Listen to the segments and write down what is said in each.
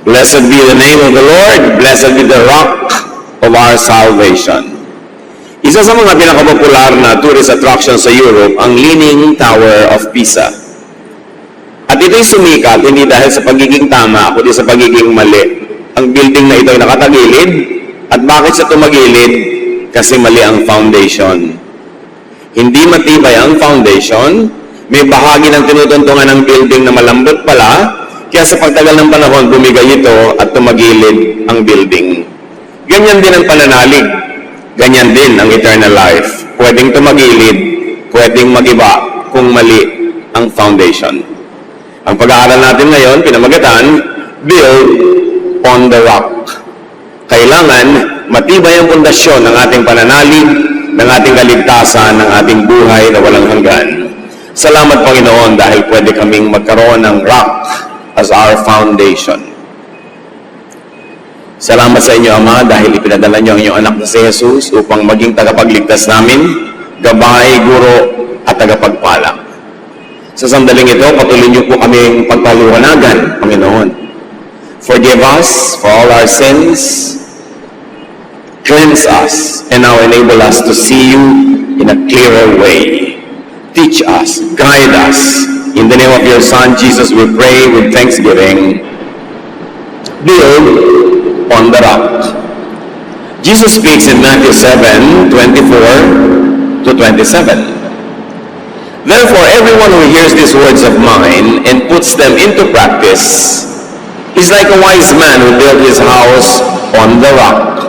Blessed be the name of the Lord. Blessed be the rock of our salvation. Isa sa mga pinakapopular na tourist attraction sa Europe, ang Leaning Tower of Pisa. At ito'y sumikat hindi dahil sa pagiging tama, kundi sa pagiging mali. Ang building na ito ay nakatagilid. At bakit siya tumagilid? Kasi mali ang foundation. Hindi matibay ang foundation. May bahagi ng tinutuntungan ng building na malambot pala. Kaya sa pagtagal ng panahon, bumigay ito at tumagilid ang building. Ganyan din ang pananalig. Ganyan din ang eternal life. Pwedeng tumagilid, pwedeng magiba kung mali ang foundation. Ang pag-aaral natin ngayon, pinamagatan, build on the rock. Kailangan matibay ang pundasyon ng ating pananalig, ng ating kaligtasan, ng ating buhay na walang hanggan. Salamat, Panginoon, dahil pwede kaming magkaroon ng rock as our foundation. Salamat sa inyo, Ama, dahil ipinadala niyo ang inyong anak na si Jesus upang maging tagapagligtas namin, gabay, guro, at tagapagpala. Sa sandaling ito, patuloy niyo po kaming pagpaliwanagan, Panginoon. Forgive us for all our sins, cleanse us, and now enable us to see you in a clearer way. Teach us, guide us. In the name of your Son, Jesus, we pray with thanksgiving. Build on the rock. Jesus speaks in Matthew 7:24 to 27. Therefore, everyone who hears these words of mine and puts them into practice is like a wise man who built his house on the rock.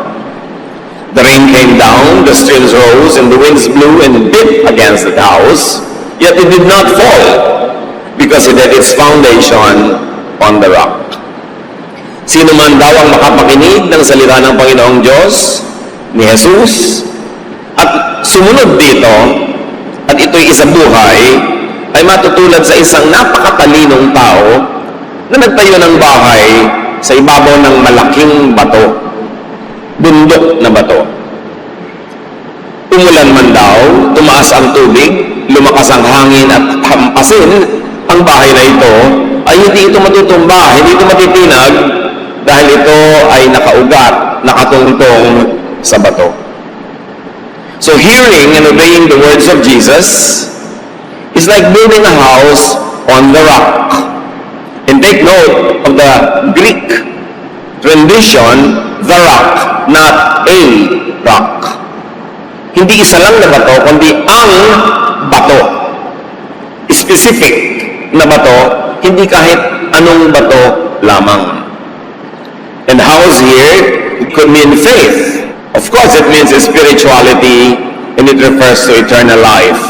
The rain came down, the streams rose, and the winds blew and beat against the house, yet it did not fall, because it had its foundation on the rock. Sino man daw ang makapakinig ng salita ng Panginoong Diyos, ni Jesus, at sumunod dito, at ito'y isabuhay, ay matutulad sa isang napakatalinong tao na nagtayo ng bahay sa ibabaw ng malaking bato, bundok na bato. Umulan man daw, tumaas ang tubig, lumakas ang hangin at hampasin ang bahay na ito, ay hindi ito matutumba, hindi ito matitinag, dahil ito ay nakaugat, nakatungtong sa bato. So hearing and obeying the words of Jesus is like building a house on the rock. And take note of the Greek rendition, the rock, not a rock. Hindi isa lang na bato, kundi ang bato. Specific na bato, hindi kahit anong bato lamang. And house here, it could mean faith. Of course, it means spirituality, and it refers to eternal life.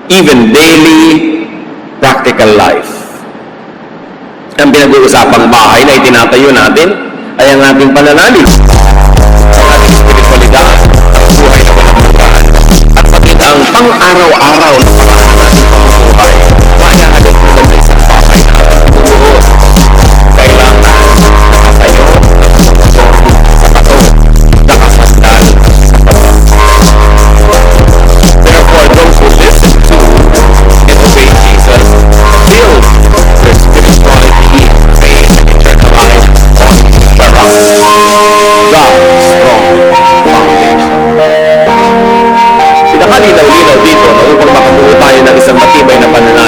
Even daily, practical life. Ang pinag-uusapang bahay na itinatayo natin ay ang ating pananalig, ang ating spiritualidad, ang buhay na walang hanggan, at pati ang pang-araw-araw na paraan natin pamumuhay. Kaya natin ito sa isang bahay na buo. Kailangan nakatayo, sa bato, nakasandal sa bato. Therefore, those who listen to and obey Jesus build their spirituality, faith, and eternal life on the rock. God's strong foundation. Pinakalinaw-linaw dito na upang makabuo tayo ng isang matibay na pananalig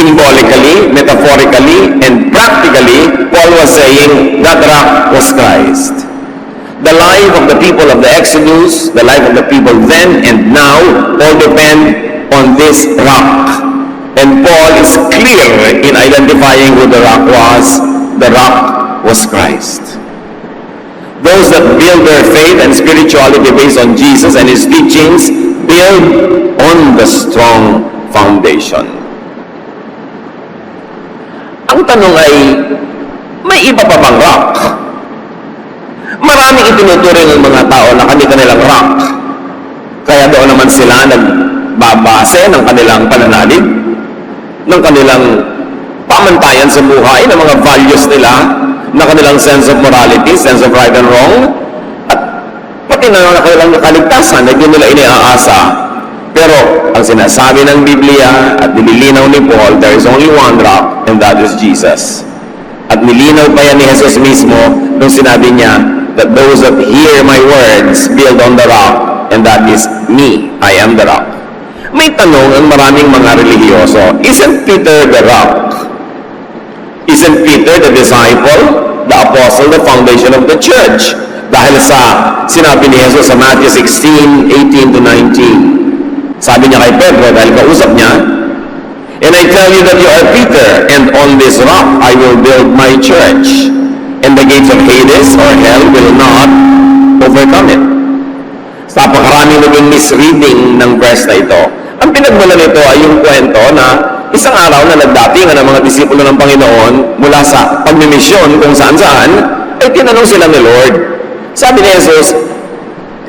Symbolically, metaphorically, and practically, Paul was saying that rock was Christ. The life of the people of the Exodus, the life of the people then and now, all depend on this rock. And Paul is clear in identifying who the rock was. The rock was Christ. Those that build their faith and spirituality based on Jesus and His teachings build on the strong foundation. Ang tanong ay, may iba pa bang rock? Maraming itinuturing ng mga tao na kanilang rock. Kaya doon naman sila nagbabase ng kanilang pananalig, ng kanilang pamantayan sa buhay, ng mga values nila, ng kanilang sense of morality, sense of right and wrong, at pati na kanilang kaligtasan na hindi nila iniaasa. Pero ang sinasabi ng Biblia at nililinaw ni Paul, there is only one rock, and that is Jesus. At nilinaw pa yan ni Jesus mismo nung sinabi niya that those that hear my words build on the rock, and that is me. I am the rock. May tanong ang maraming mga relihiyoso, isn't Peter the rock? Isn't Peter the disciple, the apostle, the foundation of the church? Dahil sa sinabi ni Jesus sa Matthew 16:18 to 19. Sabi niya kay Pedro, dahil kausap niya, and I tell you that you are Peter, and on this rock I will build my church, and the gates of Hades or hell will not overcome it. Sa napakaraming naging misreading ng verse na ito. Ang pinagmula nito ay yung kwento na isang araw na nagdatingan ng mga disipulo ng Panginoon mula sa pagmimisyon kung saan-saan, ay tinanong sila ni Lord. Sabi ni Jesus,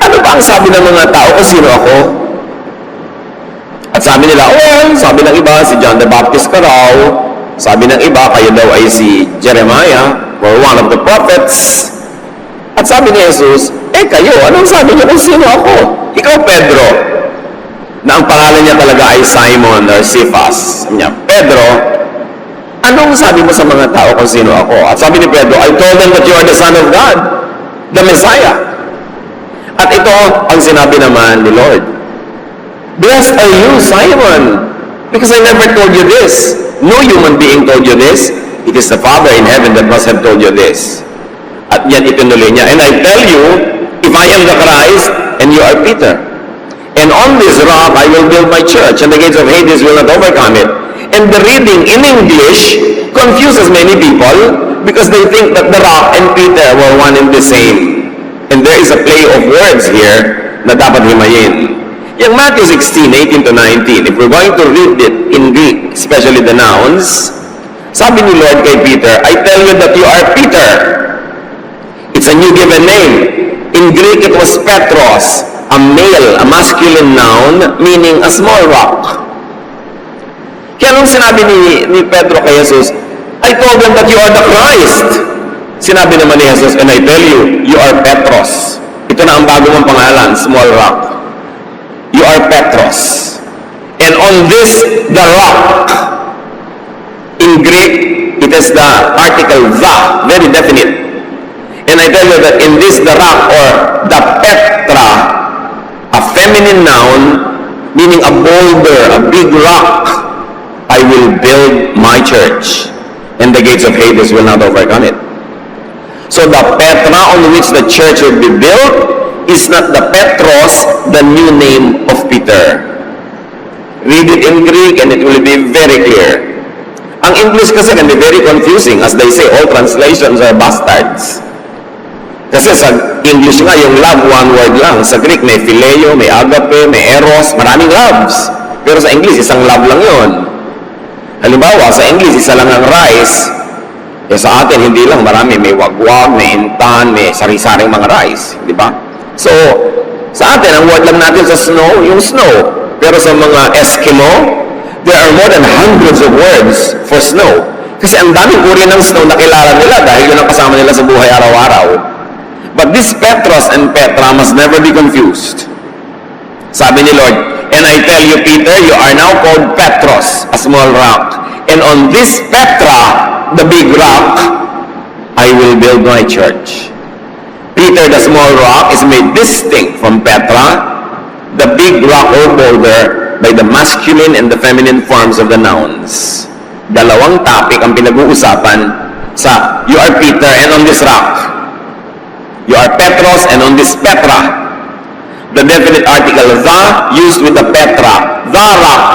ano ba ang sabi ng mga tao kung sino ako? At sabi nila, sabi ng iba, si John the Baptist ka raw. Sabi ng iba, kayo daw ay si Jeremiah or one of the prophets. At sabi ni Jesus, kayo, anong sabi niyo kung sino ako? Ikaw, Pedro, na ang pangalan niya talaga ay Simon or Cephas. Sabi niya, Pedro, anong sabi mo sa mga tao kung sino ako? At sabi ni Pedro, I told them that you are the Son of God, the Messiah. At ito ang sinabi naman ni Lord. Blessed are you, Simon, because I never told you this. No human being told you this. It is the Father in heaven that must have told you this. At yan itinuloy niya, and I tell you, if I am the Christ, and you are Peter, and on this rock I will build my church, and the gates of Hades will not overcome it. And the reading in English confuses many people because they think that the rock and Peter were one and the same. And there is a play of words here na dapat himayin. Yung Matthew 16:18 to 19, if we're going to read it in Greek, especially the nouns, sabi ni Lord kay Peter, I tell you that you are Peter. It's a new given name. In Greek, it was Petros, a male, a masculine noun, meaning a small rock. Kaya nung sinabi ni Pedro kay Jesus, I told them that you are the Christ. Sinabi naman ni Jesus, and I tell you, you are Petros. Ito na ang bago mong pangalan, small rock. You are Petros. And on this, the rock. In Greek, it is the article the, very definite. And I tell you that in this, the rock, or the Petra, a feminine noun, meaning a boulder, a big rock, I will build my church, and the gates of Hades will not overcome it. So the Petra on which the church will be built is not the Petros, the new name of Peter. Read it in Greek and it will be very clear. Ang English kasi can be very confusing. As they say, all translations are bastards. Kasi sa English nga, yung love, one word lang. Sa Greek, may phileo, may agape, may eros, maraming loves. Pero sa English, isang love lang yun. Halimbawa, sa English, isa lang ang rice. Sa atin, hindi lang. Marami. May wagwag, may intan, may sari-saring mga rice. Di ba? So, sa atin, ang word lang natin sa snow, yung snow. Pero sa mga Eskimo, there are more than hundreds of words for snow. Kasi ang daming uri ng snow na kilala nila dahil yun ang kasama nila sa buhay araw-araw. But this Petros and Petra must never be confused. Sabi ni Lord, and I tell you, Peter, you are now called Petros, a small rock. And on this Petra, the big rock, I will build my church. Peter, the small rock, is made distinct from Petra, the big rock or boulder, by the masculine and the feminine forms of the nouns. Dalawang topic ang pinag-uusapan sa You are Peter and on this rock. You are Petros and on this Petra. The definite article the used with the Petra. The rock.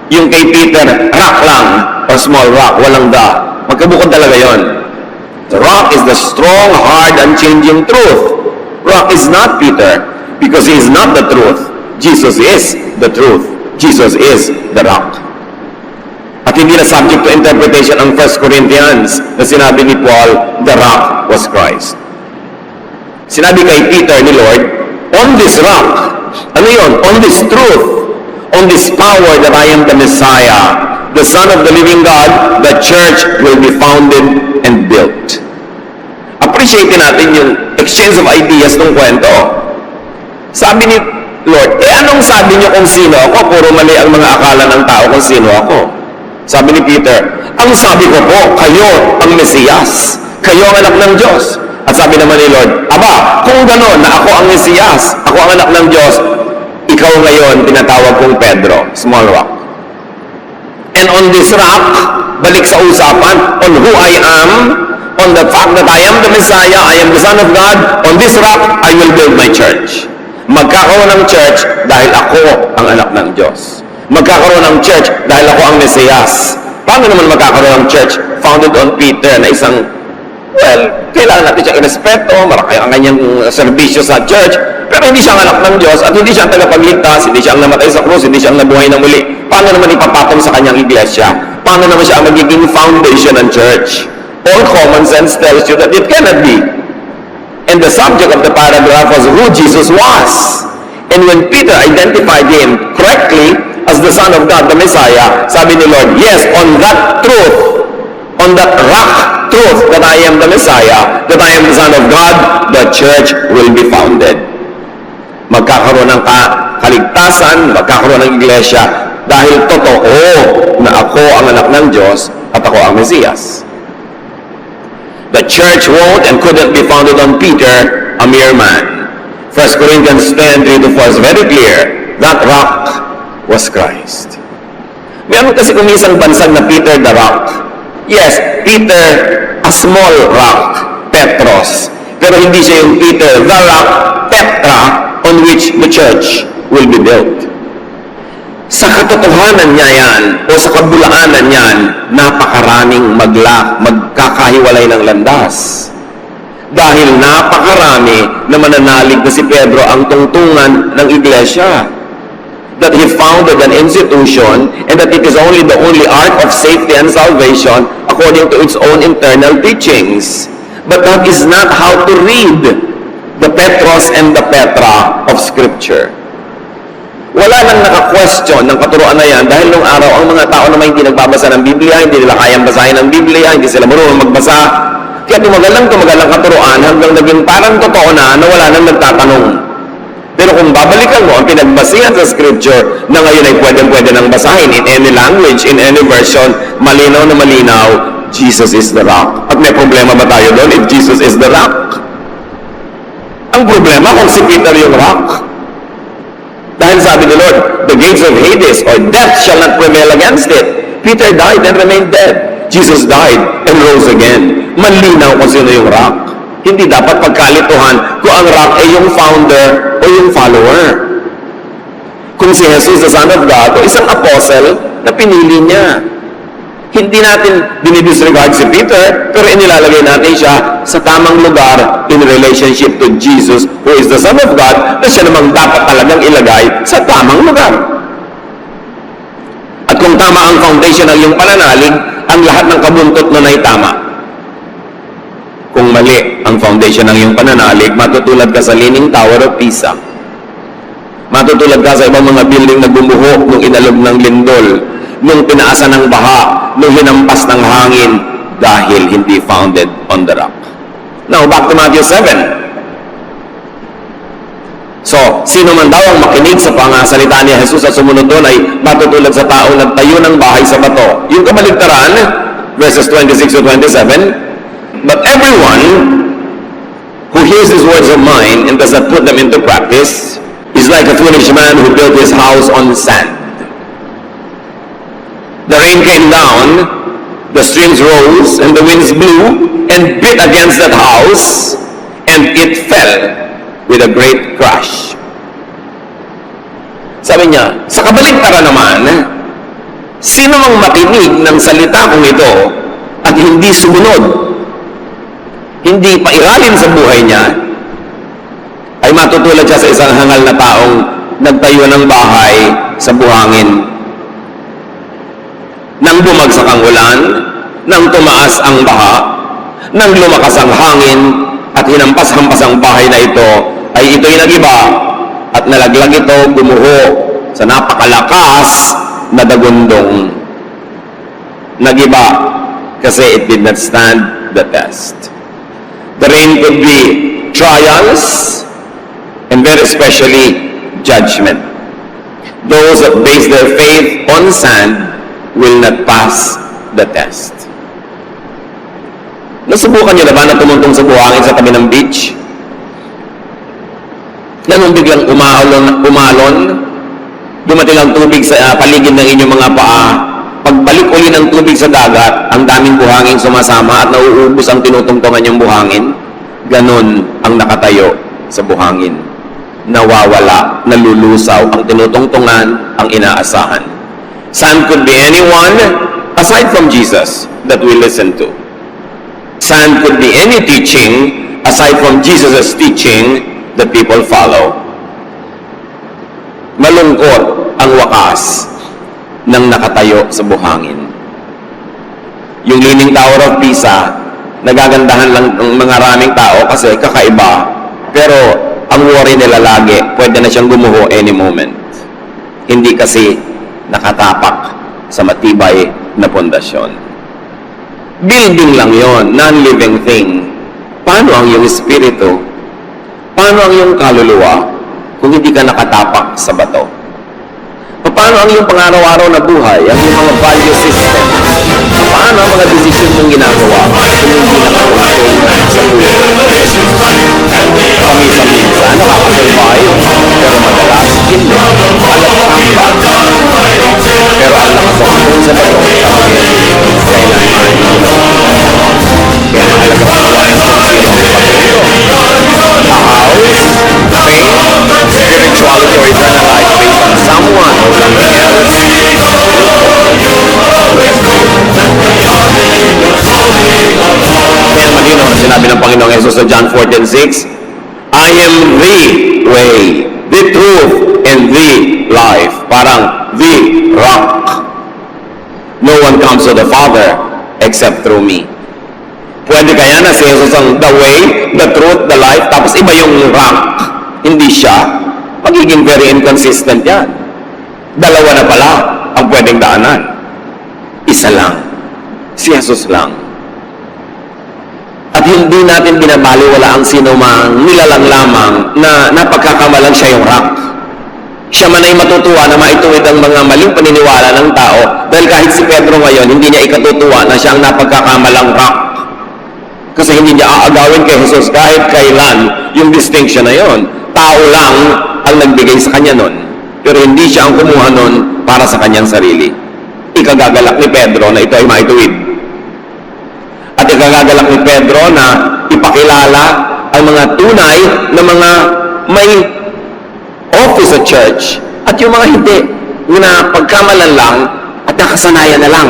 Yung kay Peter, rock lang or small rock, walang the. Magkabukod talaga yon. The rock is the strong, hard, unchanging truth. Rock is not Peter because he is not the truth. Jesus is the truth. Jesus is the rock. At hindi na subject to interpretation ang 1 Corinthians na sinabi ni Paul, the rock was Christ. Sinabi kay Peter ni Lord, on this rock, ano yun? On this truth, on this power that I am the Messiah, the Son of the living God, the church will be founded and built. Appreciate natin yung exchange of ideas ng kwento. Sabi ni Lord, anong sabi niyo kung sino ako? Puro mali ang mga akala ng tao kung sino ako. Sabi ni Peter, ang sabi ko po, kayo ang Mesiyas. Kayo ang anak ng Diyos. At sabi naman ni Lord, aba, kung gano'n na ako ang Mesiyas, ako ang anak ng Diyos, ikaw ngayon tinatawag kong Pedro, small rock. And on this rock, balik sa usapan, on who I am, on the fact that I am the Messiah, I am the Son of God, on this rock, I will build my church. Magkakaroon ng church dahil ako ang anak ng Diyos. Magkakaroon ng church dahil ako ang Mesiyas. Paano naman magkakaroon ng church founded on Peter na isang, well, kailangan natin siyang irespeto, marami ang kanyang serbisyo sa church, pero hindi siya ang anak ng Diyos at hindi siya ang tagapagligtas, hindi siya ang namatay sa krus, hindi siya ang nabuhay na muli. Paano naman ipapatong sa kanyang iglesia? Paano naman siya ang magiging foundation ng church? All common sense tells you that it cannot be. And the subject of the paragraph was who Jesus was. And when Peter identified him correctly as the Son of God, the Messiah, sabi ni Lord, yes, on that truth, on that rock truth that I am the Messiah, that I am the Son of God, the church will be founded. Magkakaroon ng kaligtasan, magkakaroon ng iglesia, dahil totoo na ako ang anak ng Diyos at ako ang Mesiyas. The church won't and couldn't be founded on Peter, a mere man. 1 Corinthians 10, 3-4 is very clear. That rock was Christ. Meron kasi kung isang bansag na Peter the rock. Yes, Peter, a small rock, Petros. Pero hindi siya yung Peter the rock, Petra, on which the church will be built. Sa katotohanan niya yan, o sa kabulaanan niyan, napakaraming magkakahiwalay ng landas. Dahil napakarami na mananalig na si Pedro ang tungtungan ng iglesia. That he founded an institution and that it is only the only ark of safety and salvation according to its own internal teachings. But that is not how to read the Petros and the Petra of Scripture. Wala nang naka-question ng katuruan na yan dahil nung araw ang mga tao naman hindi nagbabasa ng Biblia, hindi nila kayang basahin ng Biblia, hindi sila marunong magbasa. Kaya tumagal ang katuruan hanggang naging parang totoo na wala nang nagtatanong. Pero kung babalikan mo ang pinagbasihan sa Scripture na ngayon ay pwede nang basahin in any language, in any version, malinaw na malinaw, Jesus is the rock. At may problema ba tayo doon if Jesus is the rock? Ang problema kung si Peter yung rock. Dahil sabi ni Lord, the gates of Hades or death shall not prevail against it. Peter died and remained dead. Jesus died and rose again. Malinaw kung sino yung rock. Hindi dapat pagkalituhan kung ang rock ay yung founder o yung follower. Kung si Jesus, the Son of God, o isang apostle na pinili niya. Hindi natin dinidisregard si Peter, pero inilalagay natin siya sa tamang lugar in relationship to Jesus, who is the Son of God, na siya namang dapat talagang ilagay sa tamang lugar. At kung tama ang foundation ng iyong pananalig, ang lahat ng kabuntot nun ay tama. Kung mali ang foundation ng iyong pananalig, matutulad ka sa Leaning Tower of Pisa. Matutulad ka sa ibang mga building na bumuho nung inalog ng lindol, nung pinaasan ng baha, nung hinampas ng hangin, dahil hindi founded on the rock. Now, back to Matthew 7. So, sino man daw ang makinig sa pangasalita ni Jesus at sumunod doon ay matutulad sa tao nagtayo ng bahay sa bato. Yung kabaligtaran, verses 26 to 27, but everyone who hears these words of mine and does not put them into practice is like a foolish man who built his house on sand. The rain came down, the streams rose, and the winds blew and beat against that house, and it fell with a great crash. Sabi niya, sa kabaligtaran naman, sino mang makinig ng salita kong ito at hindi sumunod, hindi pairalin sa buhay niya, ay matutulad siya sa isang hangal na taong nagtayo ng bahay sa buhangin. Nang bumagsak ang ulan, nang tumaas ang baha, nang lumakas ang hangin at hinampas-hampas ang bahay na ito, ay ito'y nagiba at nalaglag ito gumuho sa napakalakas na dagundong. Nagiba kasi it did not stand the test. The rain could be trials and very especially judgment. Those that base their faith on sand will not pass the test. Nasubukan niyo na ba na tumuntong sa buhangin sa tabi ng beach? Ganun biglang umalon, dumating ang tubig sa paligid ng inyong mga paa. Pagbalik uli ng tubig sa dagat, ang daming buhangin sumasama at nauubos ang tinutungtungan yung buhangin. Ganun ang nakatayo sa buhangin. Nawawala, nalulusaw ang tinutungtungan, ang inaasahan. Sand could be anyone aside from Jesus that we listen to. Sand could be any teaching aside from Jesus' teaching that people follow. Malungkot ang wakas ng nakatayo sa buhangin. Yung Leaning Tower of Pisa, nagagandahan lang ng mga raming tao kasi kakaiba, pero ang worry nila lagi, pwede na siyang gumuho any moment. Hindi kasi nakatapak sa matibay na pundasyon. Building lang yon, non-living thing. Paano ang iyong espiritu? Paano ang iyong kaluluwa kung hindi ka nakatapak sa bato? Paano ang iyong pang-araw-araw na buhay, ang iyong mga value system? Paano ang mga desisyon mong ginagawa kung hindi nakatungtong sa buhay? Paminsan-minsan, nakakasurvive, pero madalas, hindi. Alat-tamba. Pero ang nakatungtong sa bato, kailangan. Kaya mahalaga pagawain sa sino ang patuloy. Spirituality or eternal life based on someone or something else. Kaya malino ang sinabi ng Panginoong Jesus sa John 14:6, I am the way, the truth, and the life. Parang the rock. No one comes to the Father except through me. Pwede kaya na si Jesus ang the way, the truth, the life, tapos iba yung rock. Hindi siya. Magiging very inconsistent yan. Dalawa na pala ang pwedeng daanan. Isa lang. Si Jesus lang. At hindi natin binabaliwala ang sino mang nilalang lamang na napagkakamalan siya yung rock. Siya man ay matutuwa na maituwid ang mga maling paniniwala ng tao dahil kahit si Pedro ngayon, hindi niya ikatutuwa na siya ang napagkakamalang rock. Kasi hindi niya aagawin kay Jesus kahit kailan yung distinction na yon. Tao lang ang nagbigay sa kanya nun. Pero hindi siya ang kumuha nun para sa kanyang sarili. Ikagagalak ni Pedro na ito ay maituwid. At ikagagalak ni Pedro na ipakilala ang mga tunay na mga may office sa church at yung mga hindi na pagkamalan lang at nakasanayan na lang.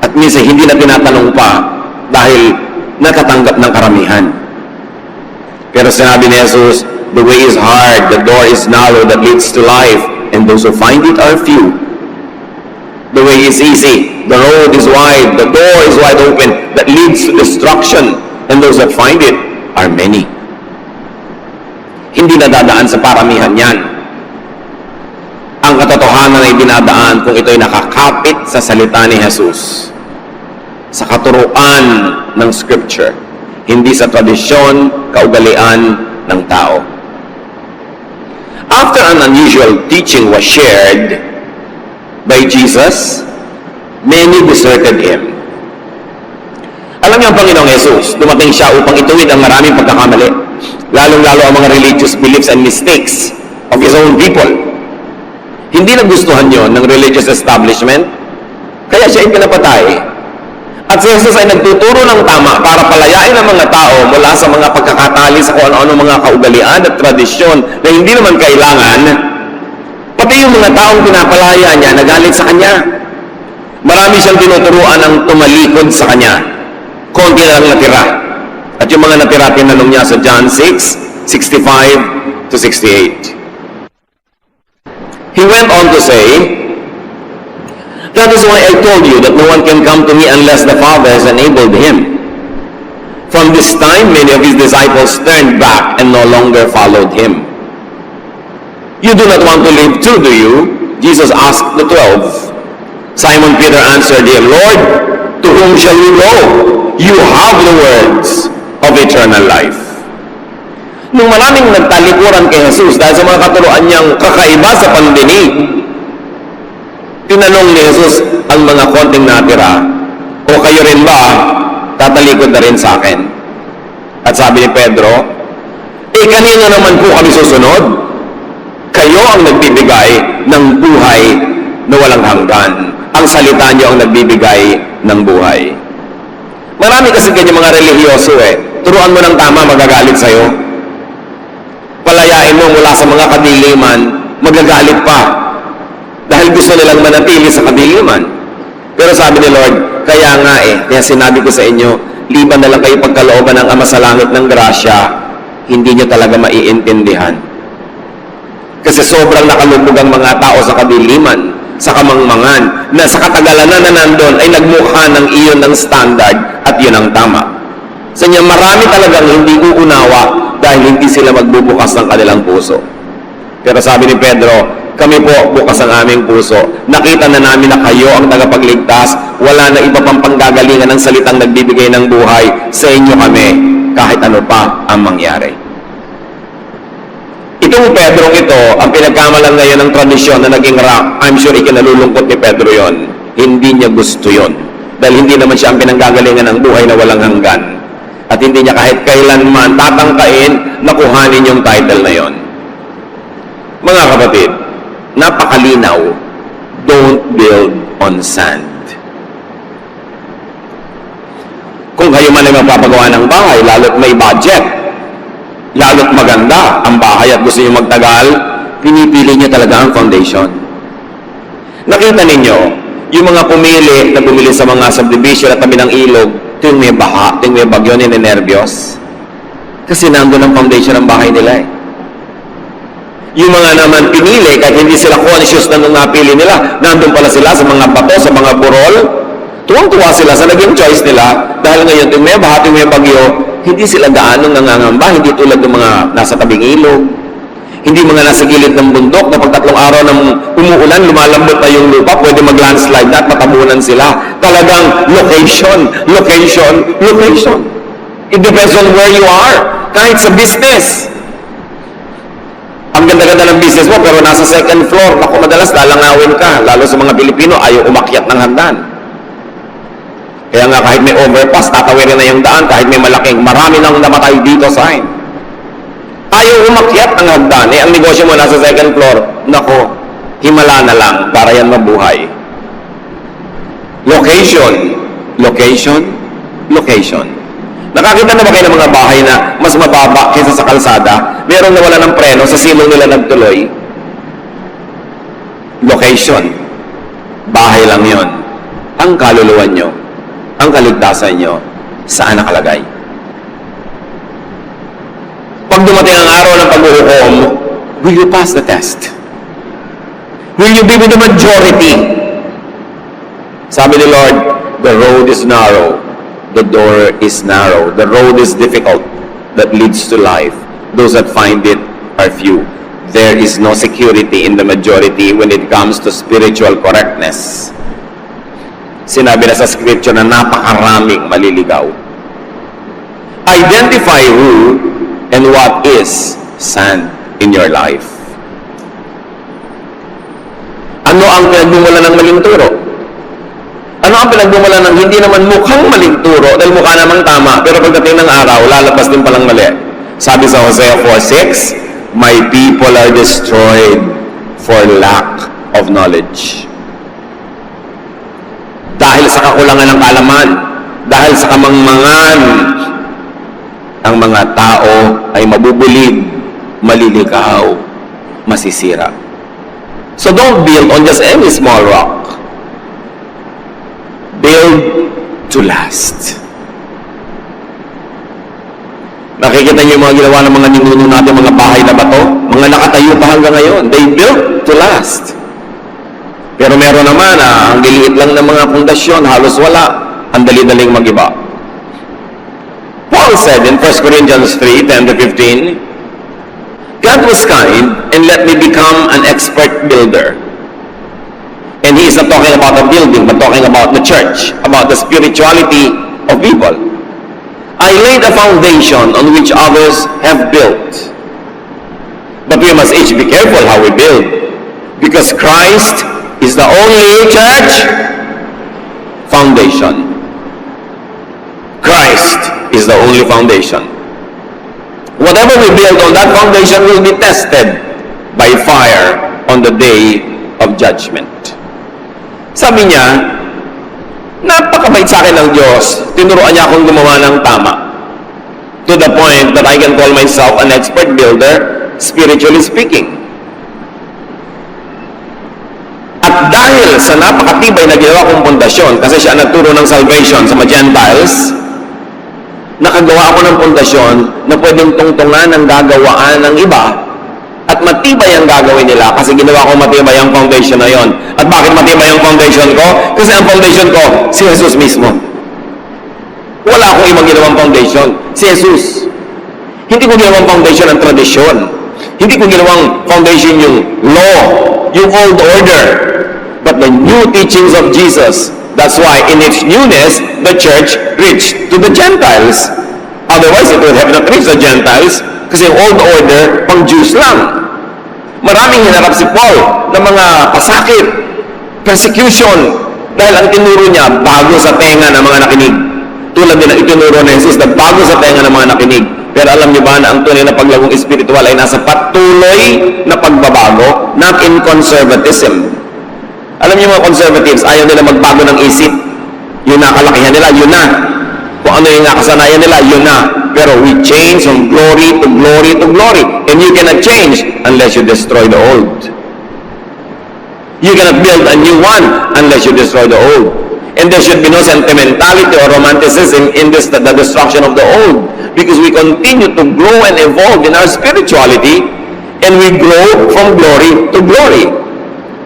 At minsan hindi na tinatanong pa dahil nakatanggap ng karamihan. Pero sinabi ni Jesus, the way is hard, the door is narrow that leads to life, and those who find it are few. The way is easy, the road is wide, the door is wide open that leads to destruction, and those that find it are many. Hindi nadadaan sa paramihan yan. Ang katotohanan ay dinadaan kung ito'y nakakapit sa salita ni Jesus, sa katuruan ng Scripture, hindi sa tradisyon, kaugalian ng tao. After an unusual teaching was shared by Jesus, many deserted Him. Alam niyo ang Panginoong Jesus, dumating siya upang ituwid ang maraming pagkakamali, lalong-lalo ang mga religious beliefs and mistakes of His own people. Hindi nagustuhan yon ng religious establishment, Kaya siya ipinapatay. At si Jesus ay nagtuturo ng tama para palayain ang mga tao mula sa mga pagkakatali sa kung ano-ano mga kaugalian at tradisyon na hindi naman kailangan. Pati yung mga taong pinapalaya niya, nagalit sa kanya. Marami siyang tinuturuan ng tumalikod sa kanya. Konti na lang natira. At yung mga natira, tinanong niya sa John 6:65 to 68. He went on to say, "That is why I told you that no one can come to me unless the Father has enabled him." From this time, many of his disciples turned back and no longer followed him. "You do not want to live too, do you?" Jesus asked the 12. Simon Peter answered him, "Lord, to whom shall we go? You have the words of eternal life." Nung maraming nagtalikuran kay Jesus dahil sa mga katuruan niyang kakaiba sa pandinig, tinanong ni Jesus ang mga konting natira, "O kayo rin ba, tatalikod na rin sa akin?" At sabi ni Pedro, kanino naman po kami susunod? Kayo ang nagbibigay ng buhay na walang hanggan. Ang salita niyo ang nagbibigay ng buhay. Marami kasi ganyan mga relihiyoso Turuan mo ng tama, magagalit sa'yo. Palayain mo mula sa mga kadiliman, magagalit pa. Dahil gusto nilang manatili sa kadiliman. Pero sabi ni Lord, kaya kaya sinabi ko sa inyo, liban na lang kayo pagkalooban ng Ama sa Langit ng grasya, hindi niyo talaga maiintindihan. Kasi sobrang nakalubog ang mga tao sa kadiliman, sa kamangmangan, na sa katagalan na nandun ay nagmukha ng iyon ng standard at yun ang tama. Sa inyo, marami talagang hindi uunawa dahil hindi sila magbubukas ng kanilang puso. Pero sabi ni Pedro, kami po bukas ang aming puso. Nakita na namin na kayo ang tagapagligtas. Wala na iba pang panggagalingan ng salitang nagbibigay ng buhay. Sa inyo kami, kahit ano pa ang mangyari. Itong Pedrong ito, ang pinagkamalan ngayon ng tradisyon na naging rock, I'm sure ikinalulungkot ni Pedro yon. Hindi niya gusto yon. Dahil hindi naman siya ang pinanggagalingan ng buhay na walang hanggan. At hindi niya kahit kailanman tatangkain na kuhanin yung title na yon. Mga kapatid, napakalinaw, don't build on sand. Kung kayo man ay magpapagawa ng bahay, lalo't may budget, lalo't maganda ang bahay at gusto niyo magtagal, pinipili niyo talaga ang foundation. Nakita ninyo, yung mga pumili na bumili sa mga subdivision at tabi ng ilog, tuwing may baha, tuwing may bagyo, ninenervyos. Kasi nandun ang foundation ng bahay nila Yung mga naman pinili, kahit hindi sila conscious na nung napili nila, nandun pala sila sa mga bato, sa mga burol, tuwang-tuwa sila sa naging choice nila, dahil ngayon tuwing may baha, tuwing may bagyo, hindi sila gaanong nangangamba, hindi tulad ng mga nasa tabing ilog, hindi mga nasa gilid ng bundok na pag 3 araw ng umuulan, lumalambot na yung lupa, pwede mag-landslide na at matabunan sila. Talagang location, location, location. It depends on where you are. Kahit sa business. Ang ganda-ganda ng business mo, pero nasa 2nd floor, naku, madalas lalangawin ka. Lalo sa mga Pilipino, ayaw umakyat ng hagdan. Kaya nga kahit may overpass, tatawirin na yung daan, kahit may malaking, marami nang namatay dito sign. Ayaw umakyat ng hagdan. Ang negosyo mo nasa 2nd floor, naku, himala na lang para yan mabuhay. Location, location, location. Nakakita na ba kayo ng mga bahay na mas mababa kaysa sa kalsada? Meron na wala ng preno, sa silong nila nagtuloy. Location. Bahay lang yon. Ang kaluluwa nyo, ang kaligtasan nyo, saan nakalagay? Pag dumating ang araw ng pag-uhukom, will you pass the test? Will you be with the majority? Sabi ni Lord, the road is narrow. The door is narrow. The road is difficult that leads to life. Those that find it are few. There is no security in the majority when it comes to spiritual correctness. Sinabi na sa scripture na napakaraming maliligaw. Identify who and what is sand in your life. Ano ang pinagmumula ng maling turo? Ano ang pinagmumula ng hindi naman mukhang maling turo dahil mukha namang tama, pero pagdating ng araw, lalabas din palang mali. Sabi sa Hosea 4:6, my people are destroyed for lack of knowledge. dahil sa kakulangan ng kaalaman, dahil sa kamangmangan, ang mga tao ay mabubulid, maliligaw, masisira. So don't build on just any small rock. Build to last. Nakikita niyo yung mga ginawa ng mga ninuno natin, mga bahay na bato, mga nakatayo pa hanggang ngayon. They built to last. Pero meron naman, ang liliit lang ng mga pundasyon, halos wala. Ang dali-daling mag-iba. Paul said in 1 Corinthians 3:10-15, God was kind and let me become an expert builder. And he is not talking about a building, but talking about the church, about the spirituality of people. I laid a foundation on which others have built. But we must each be careful how we build, because Christ is the only church foundation. Christ is the only foundation. Whatever we build on that foundation will be tested by fire on the day of judgment. Sabi niya, napakabait sa akin ng Diyos, tinuruan niya akong gumawa ng tama. To the point that I can call myself an expert builder, spiritually speaking. At dahil sa napakatibay na ginawa kong pundasyon, kasi siya nagturo ng salvation sa mga Gentiles, nakagawa ako ng pundasyon na pwedeng tungtungan ng gagawaan ng iba at matibay ang gagawin nila kasi ginawa ko matibay ang foundation na yon. At bakit matibay ang foundation ko? Kasi ang foundation ko, si Jesus mismo. Wala akong ibang ginawang foundation. Si Jesus. Hindi ko ginawang foundation ang tradisyon. Hindi ko ginawang foundation yung law, yung old order, but the new teachings of Jesus. That's why in its newness, the church reached to the Gentiles. Otherwise, it would have not reached the Gentiles kasi yung old order, pang Jews lang. Maraming hinarap si Paul ng mga pasakit, persecution, dahil ang tinuro niya, bago sa tenga ng mga nakinig. Tulad din ang itinuro ni Jesus na bago sa tenga ng mga nakinig. Pero alam niyo ba na ang tunay na paglagong espiritual ay nasa patuloy na pagbabago, not in conservatism. Alam niyo mga conservatives, ayaw nila magbago ng isip. Yun na kalakihan nila, yun na. Kung ano yung nakasanayan nila, yun na. Pero we change from glory to glory to glory. And you cannot change unless you destroy the old. You cannot build a new one unless you destroy the old. And there should be no sentimentality or romanticism in this, the destruction of the old. Because we continue to grow and evolve in our spirituality, and we grow from glory to glory.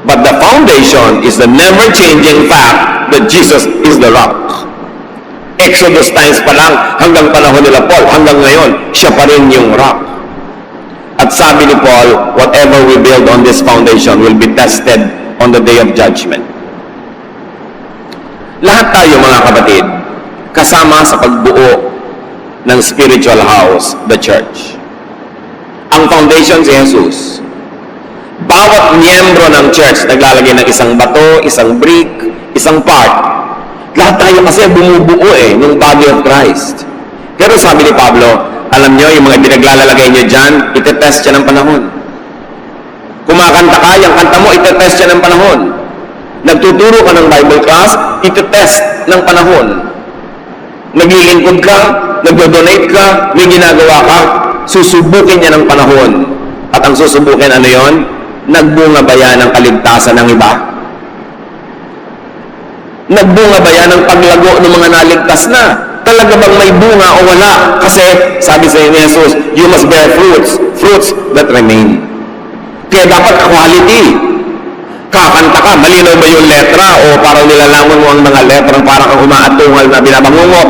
But the foundation is the never-changing fact that Jesus is the rock. Exodus times pa lang, hanggang panahon nila Paul, hanggang ngayon, siya pa rin yung rock. At sabi ni Paul, whatever we build on this foundation will be tested on the day of judgment. Lahat tayo mga kapatid, kasama sa pagbuo ng spiritual house, the church. Ang foundation si Jesus. Bawat miyembro ng church naglalagay ng isang bato, isang brick, isang part. Lahat tayo kasi bumubuo ng body of Christ. Pero sabi ni Pablo, alam nyo, yung mga pinaglalagay nyo dyan, itetest siya ng panahon. Kumakanta ka, yung kanta mo, itetest siya ng panahon. Nagtuturo ka ng Bible class, itetest ng panahon. Naglilingkod ka, nagdo-donate ka, may ginagawa ka, susubukin niya ng panahon. At ang susubukin, ano yon? Nagbunga ba yan ng kaligtasan ng iba? Nagbunga ba yan ng paglago ng mga naligtas na? Talaga bang may bunga o wala? Kasi, sabi sa ni Jesus, you must bear fruits, fruits that remain. Kaya dapat quality. Kakanta ka, malinaw ba yung letra o parang nilalaman mo ang mga letra parang kang umaatungal na binabangungot?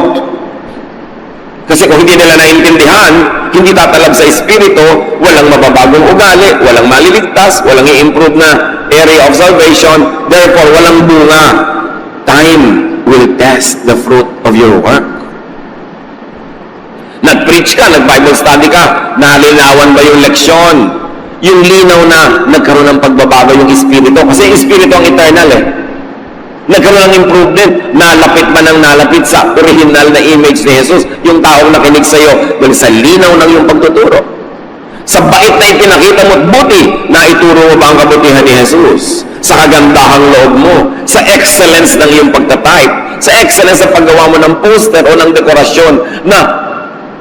Kasi kung hindi nila naintindihan, hindi tatalab sa espiritu, walang mababagong ugali, walang maliligtas, walang i-improve na area of salvation, therefore walang bunga. Time will test the fruit of your work. Nag-preach ka, nag-Bible study ka, nalinawan ba yung leksyon? Yung linaw na nagkaroon ng pagbabago yung espiritu. Kasi yung espiritu ang eternal Nagkaroon ng improvement. Nalapit man ang nalapit sa original na image ni Jesus. Yung taong nakinig sa iyo dahil sa linaw ng iyong pagtuturo. Sa bait na ipinakita mo at buti, na ituro mo ba ang kabutihan ni Jesus? sa kagandahang loob mo, sa excellence ng iyong pagtatype, sa excellence sa paggawa mo ng poster o ng dekorasyon na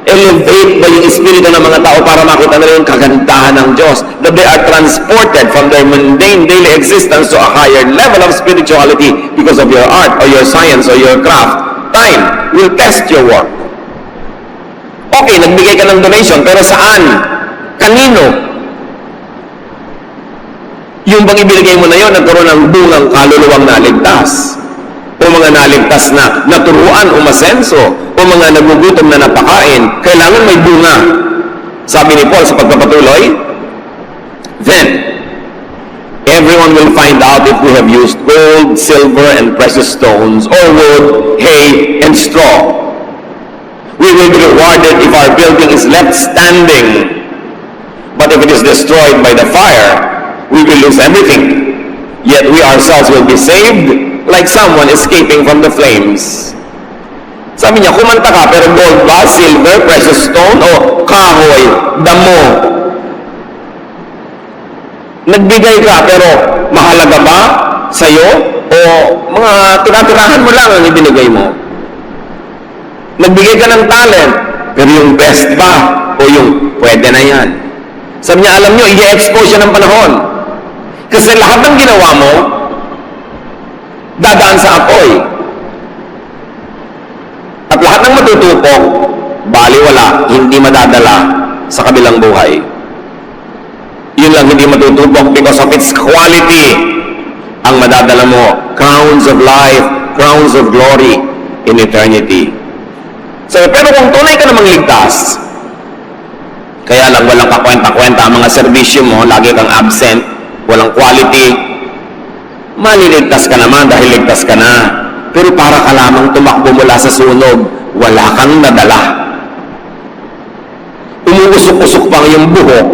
elevate ba yung espiritu ng mga tao para makita nila yung kagandahan ng Diyos, that they are transported from their mundane daily existence to a higher level of spirituality because of your art or your science or your craft. Time will test your work. Okay, nagbigay ka ng donation, pero saan? Kanino? Yung bang ibinigay mo na yon nagkaroon ng bungang kaluluwang naligtas? O mga naligtas na naturuan o masenso, o mga nagugutom na napakain, kailangan may bunga. Sabi ni Paul sa pagpapatuloy, then, everyone will find out if we have used gold, silver, and precious stones, or wood, hay, and straw. We will be rewarded if our building is left standing. But if it is destroyed by the fire, we will lose everything. Yet we ourselves will be saved like someone escaping from the flames. Sabi niya, kumanta ka, pero gold ba, silver, precious stone, o kahoy, damo? Nagbigay ka, pero mahalaga ba sa'yo? O mga tinatirahan mo lang ang ibinigay mo? Nagbigay ka ng talent, pero yung best ba? O yung pwede na yan? Sabi niya, alam niyo, i-expose siya ng panahon. Kasi lahat ng ginawa mo, dadaan sa apoy. At lahat ng matutupok, baliwala, hindi madadala sa kabilang buhay. Yun lang hindi matutupok because of its quality. Ang madadala mo, crowns of life, crowns of glory in eternity. So, pero kung tunay ka namang ligtas, kaya lang walang kakwenta-kwenta ang mga serbisyo mo, lagi kang absent, walang quality, maliligtas ka naman dahil ligtas ka na. Pero para ka lamang tumakbo mula sa sunog, wala kang nadala. Umuusok-usok pa yung buhok.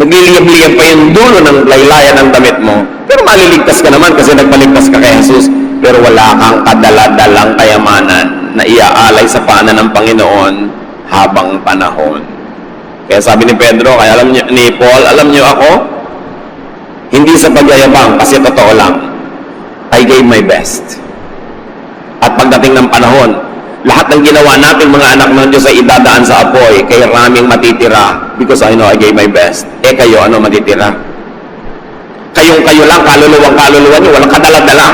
Nagliliyab-liyab pa yung dulo ng laylayan ng damit mo. Pero maliligtas ka naman kasi nagpaligtas ka kay Jesus. Pero wala kang kadala-dalang kayamanan na iaalay sa paanan ng Panginoon habang panahon. Kaya sabi ni Pedro, kaya alam niyo, ni Paul, alam niyo ako, hindi sa pagyayabang, kasi totoo lang, I gave my best. At pagdating ng panahon, lahat ng ginawa natin mga anak ng Diyos ay idadaan sa apoy, kaya raming matitira, because I know I gave my best. Eh kayo, ano matitira? Kayong-kayo lang, kaluluwa niyo, walang kadala-dala.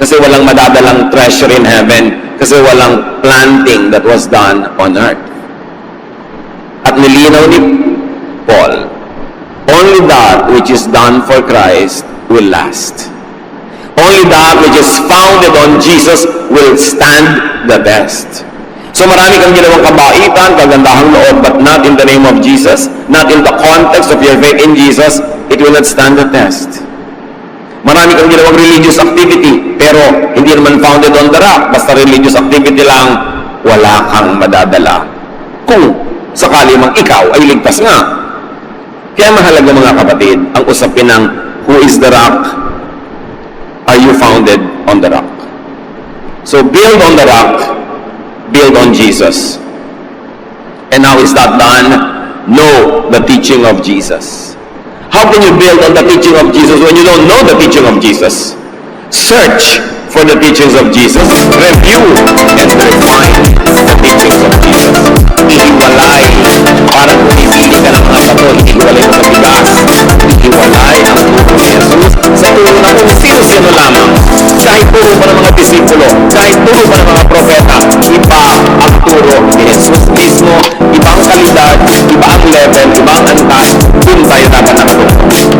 Kasi walang madadalang treasure in heaven, kasi walang planting that was done on earth. At nilinaw ni Paul, only that which is done for Christ will last. Only that which is founded on Jesus will stand the test. So marami kang ginawang kabaitan, kagandahang loob, but not in the name of Jesus, not in the context of your faith in Jesus, it will not stand the test. Marami kang ginawang religious activity, pero hindi naman founded on the rock, basta religious activity lang, wala kang madadala. Kung sakali mang ikaw ay ligtas nga. Kaya mahalaga mga kapatid, ang usapin ng who is the rock, are you founded on the rock? So build on the rock, build on Jesus. And how is that done? Know the teaching of Jesus. How can you build on the teaching of Jesus when you don't know the teaching of Jesus? Search for the teachings of Jesus. Review and refine the teachings of Jesus. Ihiwalay. Parang kung ipili ka ng mga bato, ihiwalay mo sa bigas. Ihiwalay ang turo ni Jesus sa turo na kung sino-sino lamang. Kahit turo pa ng mga disipulo, kahit turo pa ng mga propeta, iba ang turo ni Jesus mismo, ibang kalidad, iba ang level, iba ang antas, dun tayo dapat nakatulong.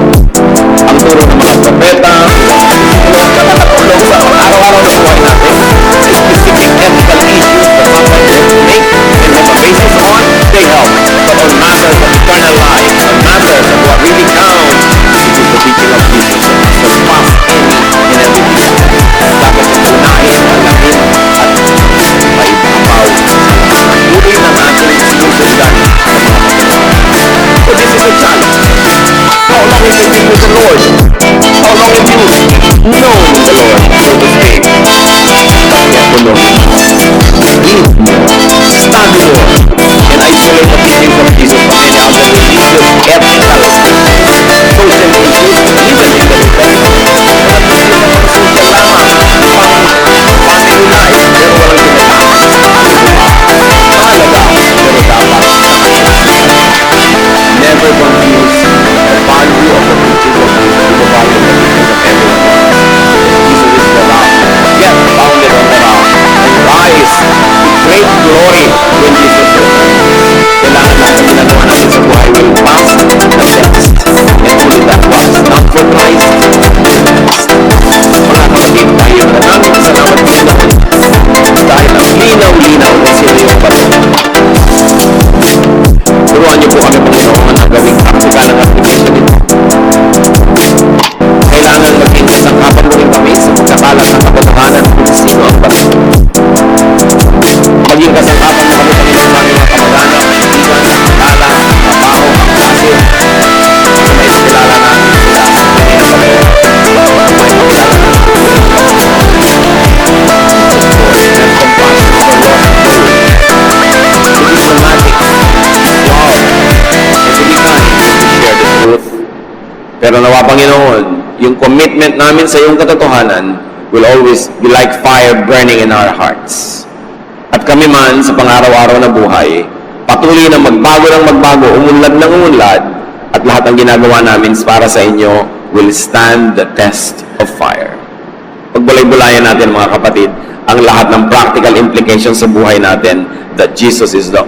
Ang turo ng mga propeta, nakatulong sa araw-araw na buhay natin, specific ethical issues that sometimes make and have a basis on, they help. But on matters of eternal life, on matters of what really counts, it is the teaching of Jesus that must surpass any and everything. Dapat unahin, alamin, at maibabaw sa buhay ng ating sinusundan. So this is a challenge. How long have you been with the Lord? How long have you known the Lord, so to speak? Follow Him. Read more. Study more. And isolate the teachings of Jesus from any other religious, ethical, social issues. Pero nawa Panginoon, yung commitment namin sa iyong katotohanan will always be like fire burning in our hearts. At kami man sa pang-araw-araw na buhay, patuloy na magbago, umunlad ng umunlad, at lahat ng ginagawa namin para sa inyo will stand the test of fire. Pagbulay-bulayan natin mga kapatid, ang lahat ng practical implications sa buhay natin that Jesus is the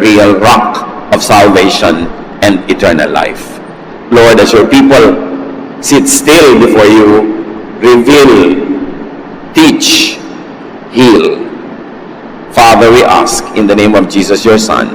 real rock of salvation and eternal life. Lord, as your people sit still before you, reveal, teach, heal. Father, we ask in the name of Jesus, your Son.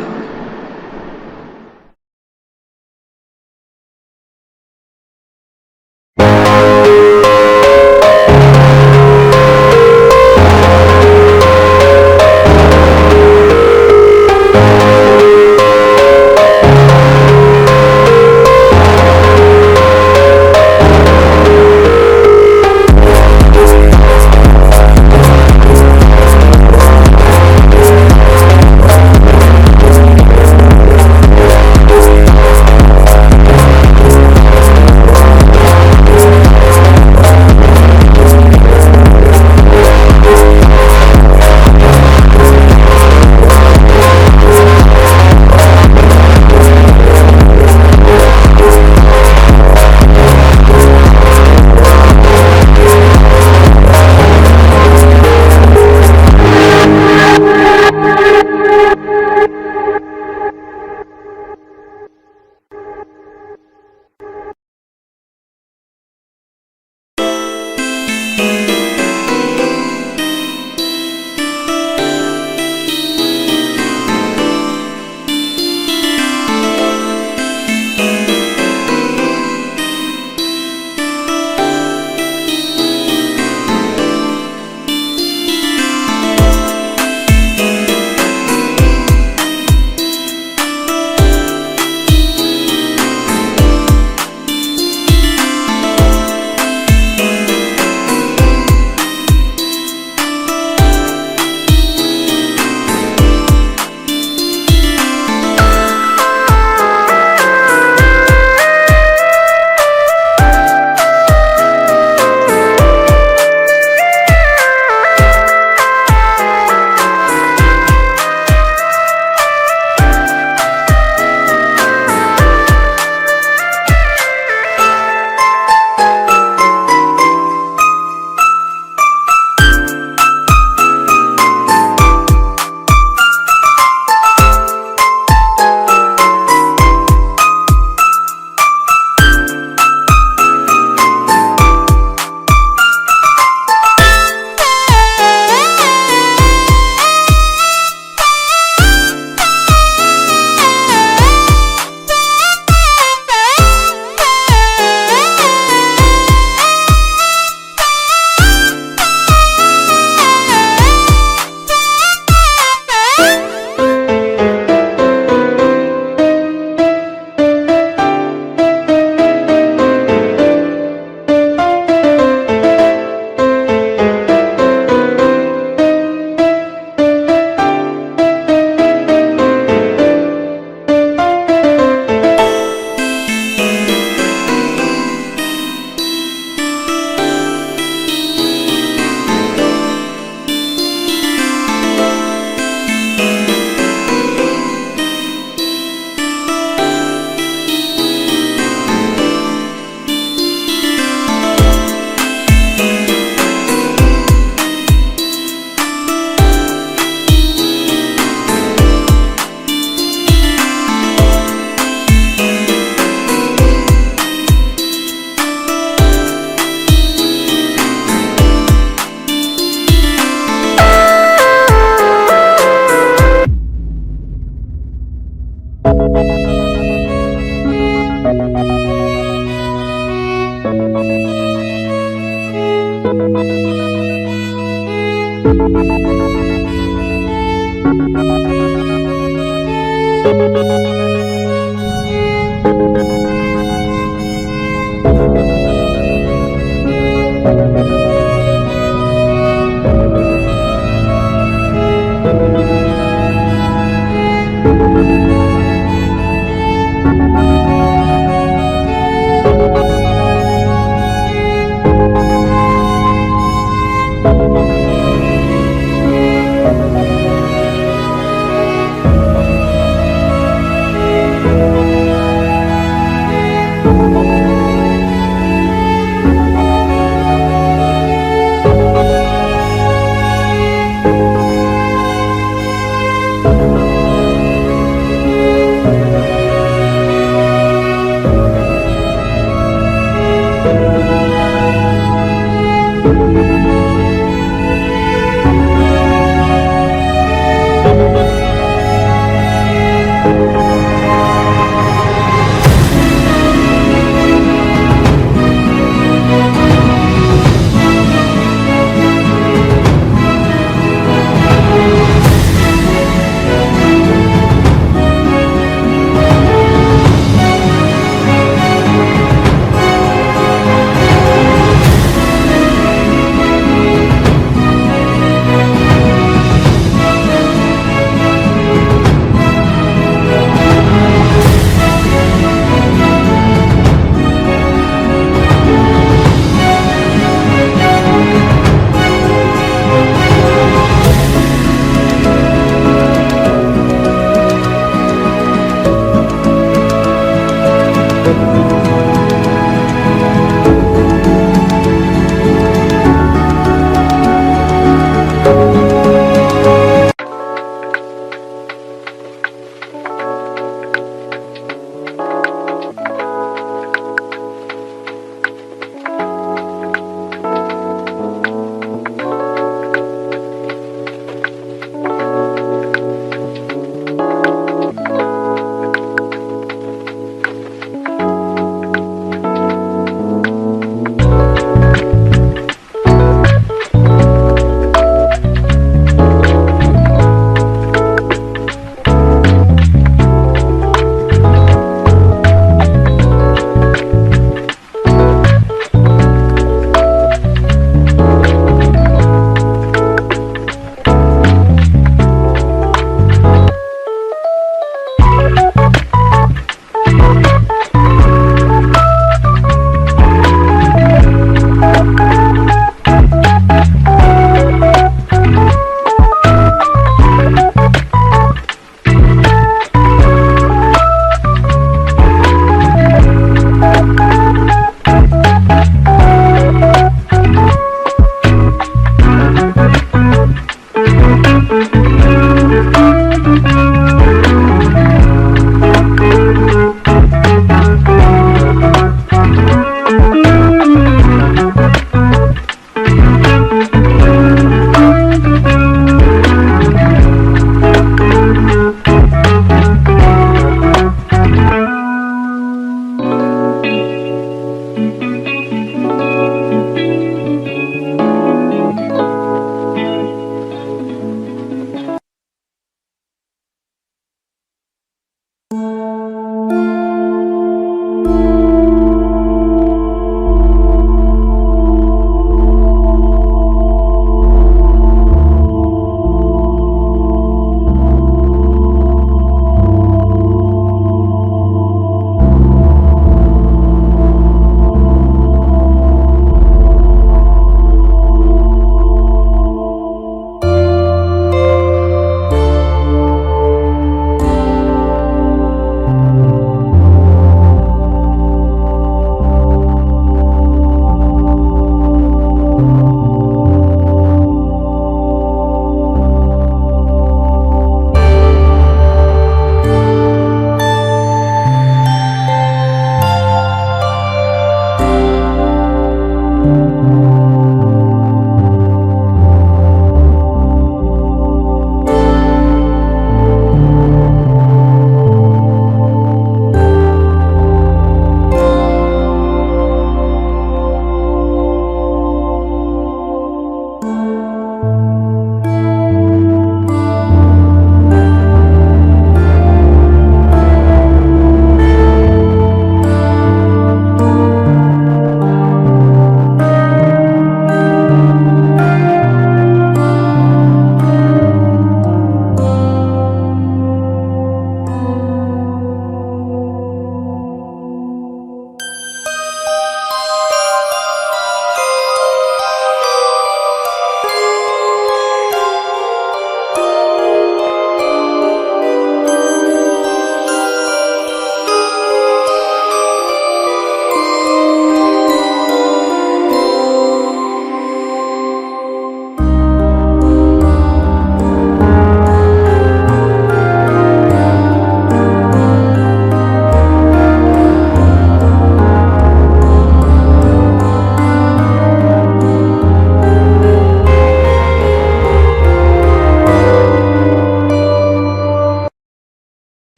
po.